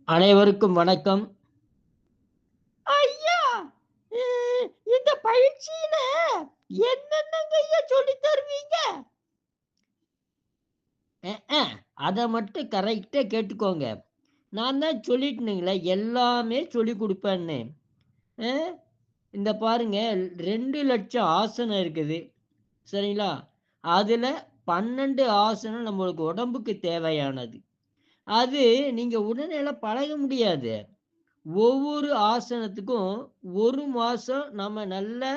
அனைவருக்கும் வணக்கம். ஐயா! அ இந்த பயிற்சியில என்னென்னங்க ஐயா சொல்லி தருவீங்க? அ அத மட்டும் கரெக்ட்டா கேட்டுக்கோங்க. நான் தான் சொல்லிட்டேனுங்களே, எல்லாமே சொல்லிக் குடுப்பேன்னு. அ இந்த பாருங்க 2,00,000 ஆசனம் இருக்குது. சரிங்களா? அதுல 12 ஆசனம் நம்மளுக்கு உடம்புக்கு தேவையானது. அது நீங்க உடனேலாம் பழக முடியாது. ஒவ்வொரு ஆசனத்துக்கும் 1 மாசம் நம்ம நல்லா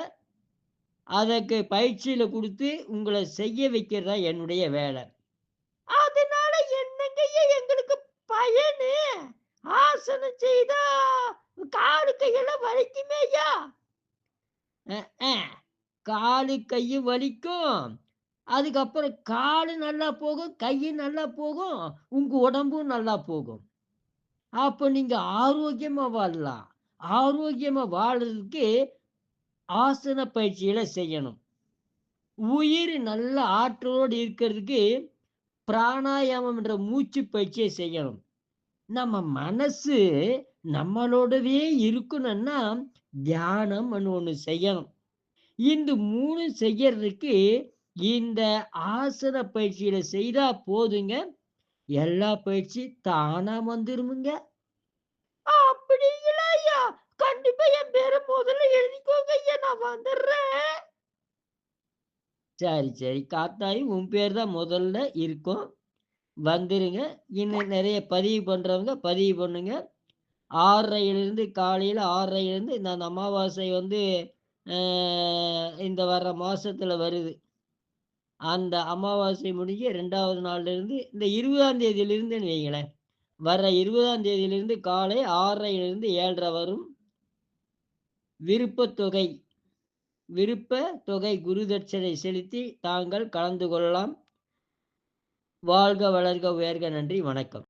அதற்கு பயிற்சியில குடுத்து உங்கள செய்ய வைக்கிறது தான் என்னுடைய வேலை. அதனால என்னங்க ஐயா எங்களுக்கு பயனு? ஆசனம் செய்தா காலு கையெல்லாம் வலிக்குமேய்யா? அ காலு, கையு வலிக்கும். அதுக்கப்புறம் காலு நல்லா போகும், கையும் நல்லா போகும், உங்க உடம்பும் நல்லா போகும். அப்ப நீங்க ஆரோக்கியமா வாழலாம். ஆரோக்கியமா வாழறதுக்கு ஆசன பயிற்சிகள செய்யணும். உயிர் நல்ல ஆற்றலோடு இருக்கிறதுக்கு பிராணாயாமம் என்ற மூச்சு பயிற்சிய செய்யணும். நம்ம மனசு நம்மளோடவே இருக்கணும்னா, தியானம்ன்னு ஒண்ணு செய்யணும். இந்த 3 செய்யறதுக்கு இந்த ஆசன பயிற்சியில செய்தா போதுங்க. எல்லா பயிற்சி தானா வந்துருமுங்க. அப்படிங்களா ஐயா? கண்டிப்பா என் பேர முதல்ல எழுதிக்கோங்க ஐயா, நான் வந்துடுறேன். சரி, சரி. காத்தாயி உன் பேர் தான் முதல்ல இருக்கும். வந்துருங்க. இன்னும் நெறைய பதிவு பண்றவங்க பதிவு பண்ணுங்க. 6:30லிருந்து காலையில 6:30லிருந்து இந்த அந்த அமாவாசை வந்து அ இந்த வர்ற மாசத்துல வருது. அந்த அமாவாசை முடிஞ்சு 2வது நாள்லேருந்து இந்த 20ஆம் தேதியிலிருந்துன்னு வைங்களேன். வர்ற 20ஆம் தேதியிலிருந்து காலை 6:30லிருந்து 7:30 வரும். விருப்பத் தொகை விருப்ப தொகை குருதட்சணை செலுத்தி தாங்கள் கலந்து கொள்ளலாம். வாழ்க வளர்க உயர்க. நன்றி வணக்கம்.